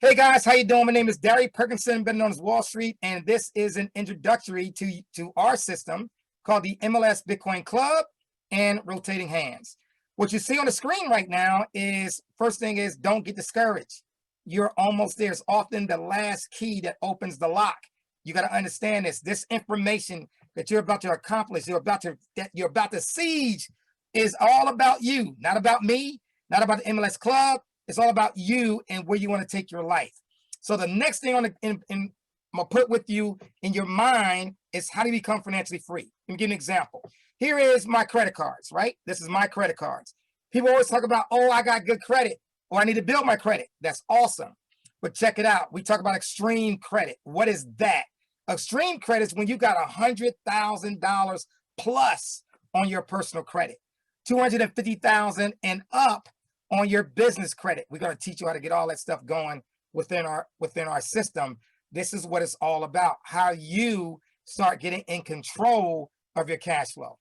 Hey guys, how you doing? My name is Derry Perkinson, better known as Wall Street, and this is an introductory to our system called the MLS Bitcoin Club and Rotating Hands. What you see on the screen right now is, first thing is, don't get discouraged. You're almost there. It's often the last key that opens the lock. You got to understand this. This information that you're about to accomplish, you're about to siege, is all about you, not about me, not about the MLS Club. It's all about you and where you want to take your life. So the next thing I'm gonna put with you in your mind is how do you become financially free? Let me give you an example. Here is my credit cards, right? This is my credit cards. People always talk about, oh, I got good credit, or I need to build my credit. That's awesome. But check it out. We talk about extreme credit. What is that? Extreme credit is when you got $100,000 plus on your personal credit, $250,000 and up on your business credit. We're going to teach you how to get all that stuff going within our system. This is what it's all about, how you start getting in control of your cash flow.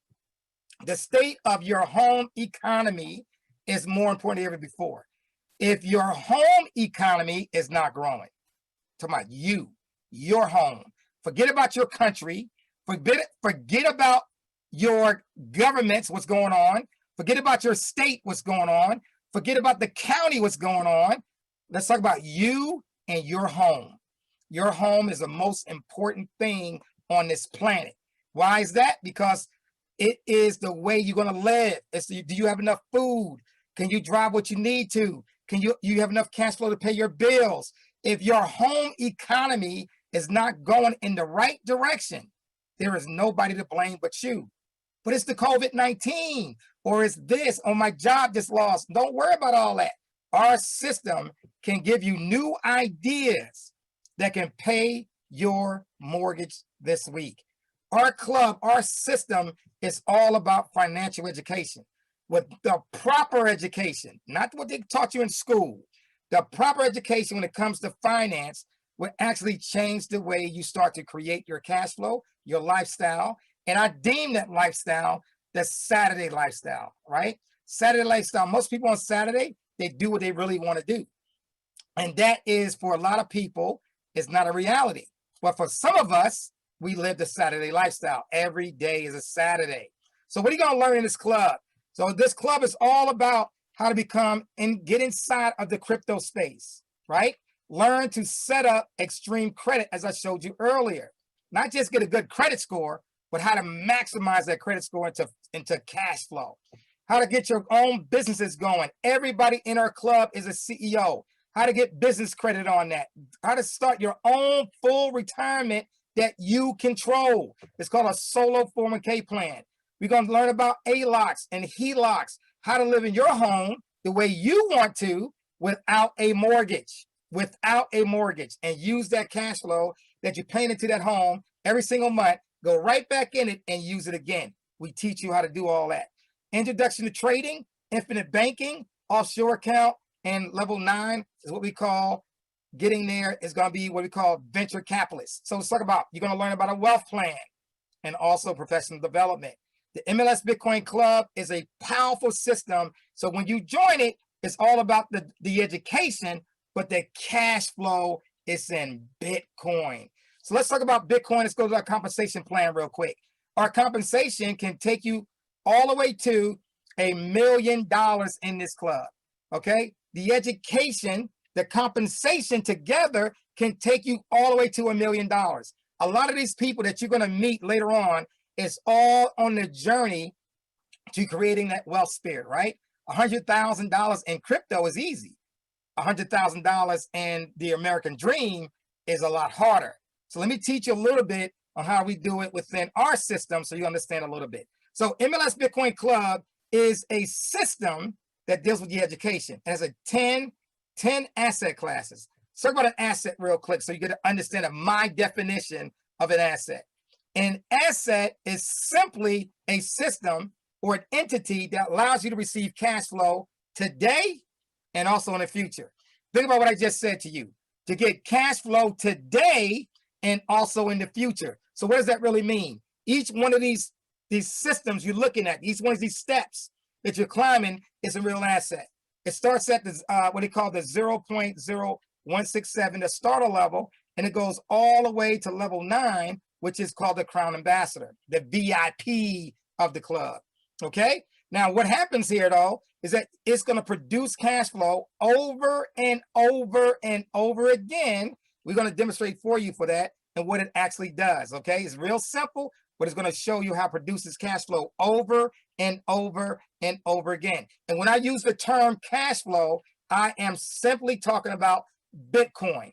The state of your home economy is more important than ever before. If your home economy is not growing, talking about your home, forget about your country, forget about your governments, what's going on, forget about your state, what's going on, forget about the county, what's going on. Let's talk about you and your home. Your home is the most important thing on this planet. Why is that? Because it is the way you're going to live. Do you have enough food? Can you drive what you need to? Can you have enough cash flow to pay your bills? If your home economy is not going in the right direction, there is nobody to blame but you. But it's the COVID-19, or it's this, or my job just lost. Don't worry about all that. Our system can give you new ideas that can pay your mortgage this week. Our club, our system is all about financial education. With the proper education, not what they taught you in school, the proper education when it comes to finance will actually change the way you start to create your cash flow, your lifestyle. And I deem that lifestyle the Saturday lifestyle, right? Saturday lifestyle. Most people on Saturday, they do what they really want to do. And that is, for a lot of people, is not a reality. But for some of us, we live the Saturday lifestyle. Every day is a Saturday. So what are you going to learn in this club? So this club is all about how to become and get inside of the crypto space, right? Learn to set up extreme credit, as I showed you earlier. Not just get a good credit score, but how to maximize that credit score into cash flow. How to get your own businesses going. Everybody in our club is a CEO. How to get business credit on that. How to start your own full retirement that you control. It's called a solo 401k plan. We're going to learn about ALOCs and HELOCs, how to live in your home the way you want to without a mortgage, and use that cash flow that you're paying into that home every single month, go right back in it and use it again. We teach you how to do all that. Introduction to trading, infinite banking, offshore account, and level 9 is what we call getting there is going to be what we call venture capitalists. So let's talk about, you're going to learn about a wealth plan and also professional development. The MLS Bitcoin Club is a powerful system. So when you join it, it's all about the education, but the cash flow is in Bitcoin. So let's talk about Bitcoin. Let's go to our compensation plan real quick. Our compensation can take you all the way to $1 million in this club, okay? The education, the compensation together can take you all the way to $1 million. A lot of these people that you're going to meet later on is all on the journey to creating that wealth spirit, right? $100,000 in crypto is easy. $100,000 in the American dream is a lot harder. So let me teach you a little bit on how we do it within our system so you understand a little bit. So MLS Bitcoin Club is a system that deals with the education. It has a 10 asset classes. Let's talk about an asset real quick so you get to understand my definition of an asset. An asset is simply a system or an entity that allows you to receive cash flow today and also in the future. Think about what I just said to you. To get cash flow today and also in the future. So what does that really mean? Each one of these systems you're looking at, each one of these steps that you're climbing is a real asset. It starts at the, what they call the 0.0 167, the starter level, and it goes all the way to level 9, which is called the Crown Ambassador, the VIP of the club. Okay. Now, what happens here, though, is that it's going to produce cash flow over and over and over again. We're going to demonstrate for you for that and what it actually does. Okay. It's real simple, but it's going to show you how it produces cash flow over and over and over again. And when I use the term cash flow, I am simply talking about Bitcoin.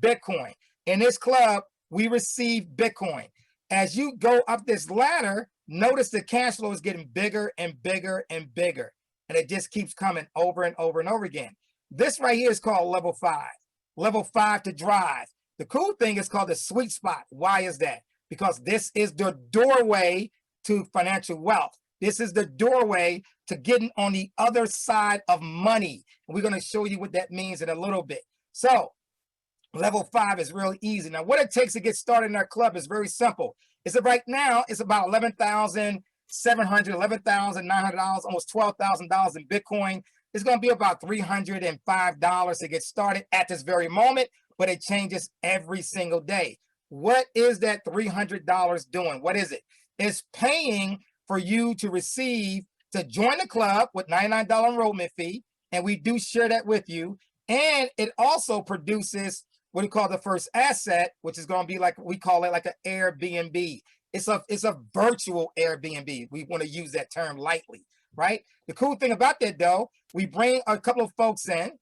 Bitcoin. In this club, we receive Bitcoin. As you go up this ladder, notice the cash flow is getting bigger and bigger and bigger. And it just keeps coming over and over and over again. This right here is called level 5. Level 5 to drive. The cool thing is called the sweet spot. Why is that? Because this is the doorway to financial wealth. This is the doorway to getting on the other side of money. And we're going to show you what that means in a little bit. So level 5 is really easy. Now, what it takes to get started in our club is very simple. It's that right now, it's about $11,700, $11,900, almost $12,000 in Bitcoin. It's going to be about $305 to get started at this very moment, but it changes every single day. What is that $300 doing? What is it? It's paying for you to receive, to join the club with $99 enrollment fee, and we do share that with you. And it also produces what we call the first asset, which is going to be like, we call it like an Airbnb. It's a virtual Airbnb. We want to use that term lightly, right? The cool thing about that, though, we bring a couple of folks in,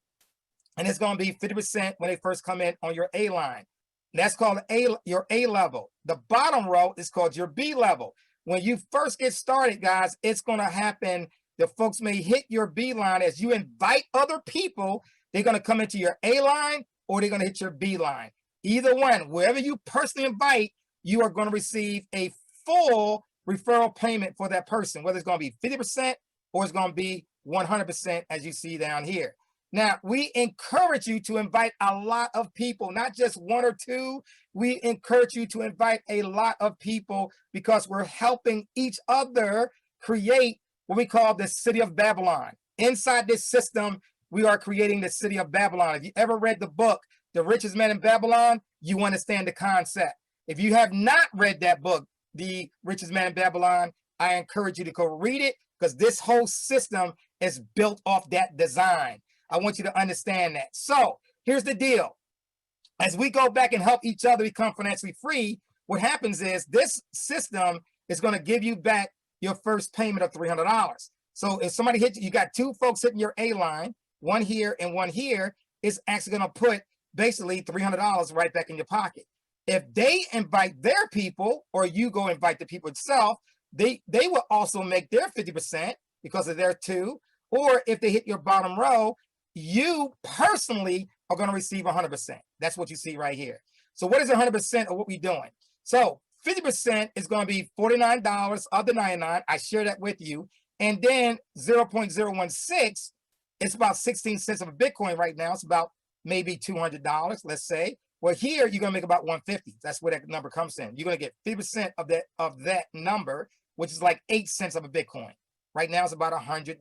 and it's going to be 50% when they first come in on your A line. That's called your A level. The bottom row is called your B level. When you first get started, guys, it's going to happen. The folks may hit your B line as you invite other people. They're going to come into your A line, or they're going to hit your B line. Either one, wherever you personally invite, you are going to receive a full referral payment for that person, whether it's going to be 50% or it's going to be 100%, as you see down here. Now, we encourage you to invite a lot of people, not just one or two. We encourage you to invite a lot of people because we're helping each other create what we call the city of Babylon. Inside this system, we are creating the city of Babylon. If you ever read the book, The Richest Man in Babylon, you understand the concept. If you have not read that book, The Richest Man in Babylon, I encourage you to go read it because this whole system is built off that design. I want you to understand that. So here's the deal. As we go back and help each other become financially free, what happens is this system is going to give you back your first payment of $300. So if somebody hits you, got two folks hitting your A line, one here and one here, it's actually going to put basically $300 right back in your pocket. If they invite their people, or you go invite the people itself, they will also make their 50% because of their two. Or if they hit your bottom row, you personally are going to receive 100%. That's what you see right here. So what is 100% of what we're doing? So 50% is going to be $49 of the 99. I share that with you. And then 0.016, it's about 16 cents of a Bitcoin right now. It's about maybe $200, let's say. Well, here you're going to make about 150. That's where that number comes in. You're going to get 50% of that number, which is like 8 cents of a Bitcoin. Right now it's about $100,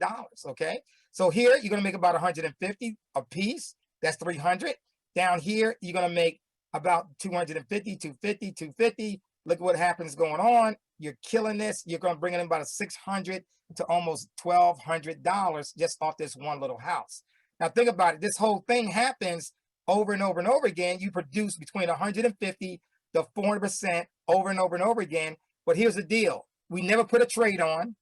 okay? So here you're going to make about 150 a piece. That's 300. Down here you're going to make about 250, 250, 250. Look at what happens going on. You're killing this. You're going to bring in about a $600 to almost $1,200 just off this one little house. Now think about it. This whole thing happens over and over and over again. You produce between 150 to 400% over and over and over again. But here's the deal. We never put a trade on.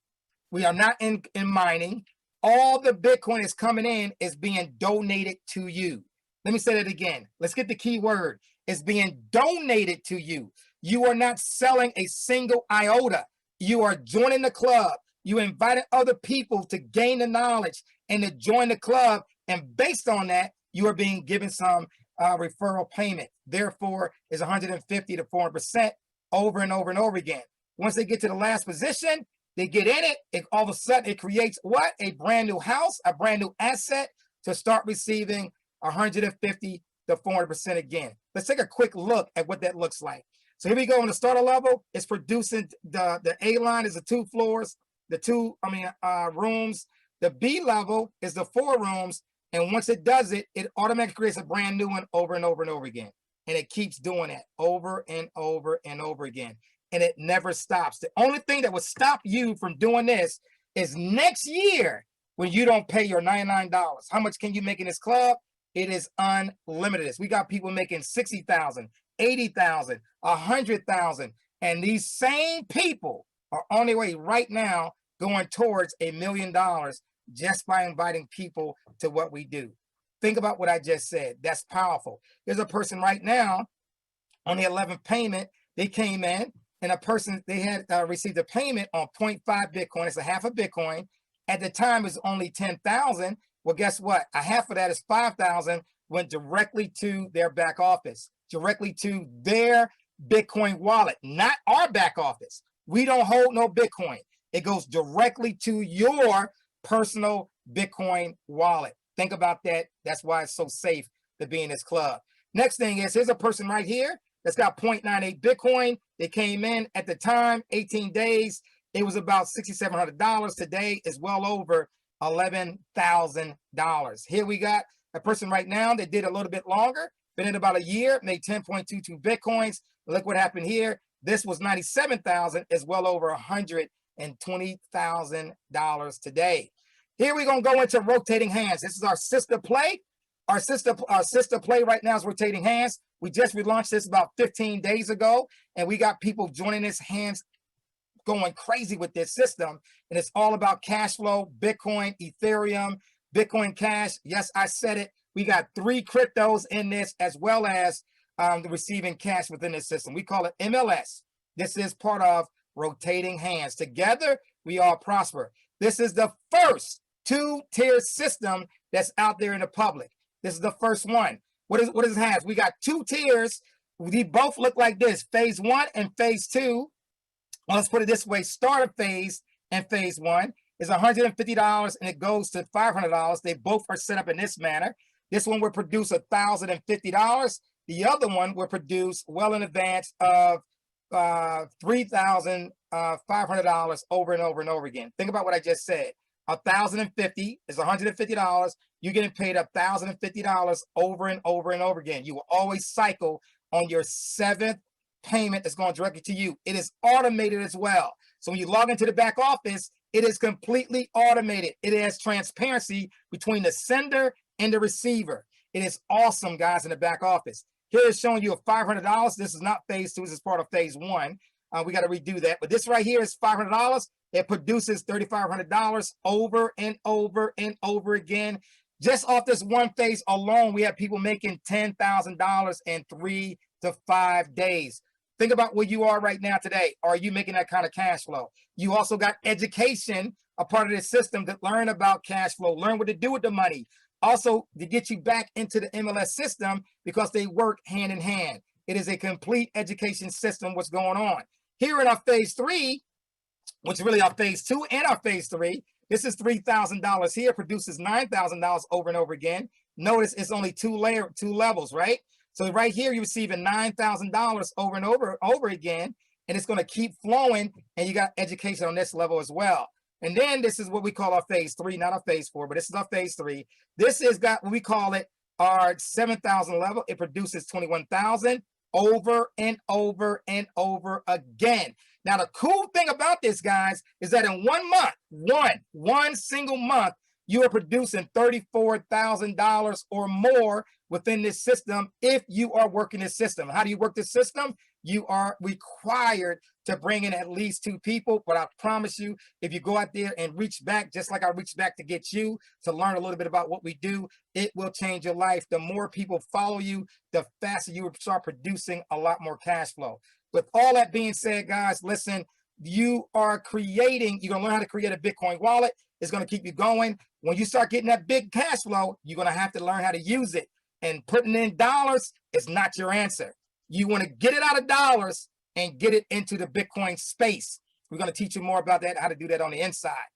We are not in mining. All the Bitcoin is coming in is being donated to you. Let me say that again. Let's get the key word. It's being donated to you. You are not selling a single iota. You are joining the club. You invited other people to gain the knowledge and to join the club. And based on that, you are being given some referral payment. Therefore, it's 150 to 400% over and over and over again. Once they get to the last position, they get in it, all of a sudden it creates what? A brand new house, a brand new asset to start receiving 150 to 400% again. Let's take a quick look at what that looks like. So here we go on the starter level. It's producing the A line is the 2 floors, rooms. The B level is the 4 rooms, And once it does it, it automatically creates a brand new one over and over and over again. And it keeps doing that over and over and over again. And it never stops. The only thing that would stop you from doing this is next year when you don't pay your $99. How much can you make in this club? It is unlimited. We got people making 60,000, 80,000, 100,000. And these same people are on their way right now going towards $1 million just by inviting people to what we do. Think about what I just said. That's powerful. There's a person right now on the 11th payment. They came in and a person, they had received a payment on 0.5 Bitcoin. It's a half a Bitcoin. At the time, it's only 10,000. Well, guess what? A half of that is 5,000 went directly to their back office, directly to their Bitcoin wallet, not our back office. We don't hold no Bitcoin. It goes directly to your personal Bitcoin wallet. Think about that. That's why it's so safe to be in this club. Next thing is, here's a person right here that's got 0.98 Bitcoin. They came in at the time, 18 days. It was about $6,700. Today is well over $11,000. Here we got a person right now that did a little bit longer, been in about a year, made 10.22 Bitcoins. Look what happened here. This was 97,000, is well over $120,000 today. Here we're going to go into rotating hands. This is our sister play. Our sister play right now is rotating hands. We just relaunched this about 15 days ago, and we got people joining this hands going crazy with this system. And it's all about cash flow, Bitcoin, Ethereum, Bitcoin Cash. Yes, I said it. We got 3 cryptos in this, as well as the receiving cash within this system. We call it MLS. This is part of rotating hands. Together, we all prosper. This is the first 2-tier system that's out there in the public. This is the first one. What does it have? We got 2 tiers. They both look like this, phase 1 and phase 2. Well, let's put it this way. Starter phase and phase 1 is $150 and it goes to $500. They both are set up in this manner. This one will produce $1,050. The other one will produce well in advance of $3,500 over and over and over again. Think about what I just said. $1,050 is $150. You're getting paid $1,050 over and over and over again. You will always cycle on your 7th payment that's going directly to you. It is automated as well. So when you log into the back office, it is completely automated. It has transparency between the sender and the receiver. It is awesome, guys, in the back office. Here is showing you a $500. This is not phase 2. This is part of phase 1. We got to redo that. But this right here is $500. It produces $3,500 over and over and over again. Just off this one phase alone, we have people making $10,000 in 3 to 5 days. Think about where you are right now today. Are you making that kind of cash flow? You also got education, a part of this system, to learn about cash flow, learn what to do with the money. Also, to get you back into the MLS system, because they work hand in hand. It is a complete education system, what's going on. Here in our phase 3, which is really our phase 2 and our phase 3, this is $3,000 here, produces $9,000 over and over again. Notice it's only two levels, right? So right here, you're receiving $9,000 over and over again, and it's going to keep flowing, and you got education on this level as well. And then this is what we call our phase 3, not our phase 4, but this is our phase 3. This has got what we call it our 7,000 level. It produces 21,000 over and over and over again. Now, the cool thing about this, guys, is that in 1 month, one single month, you are producing $34,000 or more within this system if you are working this system. How do you work this system? You are required to bring in at least 2 people, but I promise you, if you go out there and reach back, just like I reached back to get you to learn a little bit about what we do, it will change your life. The more people follow you, the faster you will start producing a lot more cash flow. With all that being said, guys, listen, you're going to learn how to create a Bitcoin wallet. It's going to keep you going. When you start getting that big cash flow, you're going to have to learn how to use it. And putting in dollars is not your answer. You want to get it out of dollars and get it into the Bitcoin space. We're going to teach you more about that, how to do that on the inside.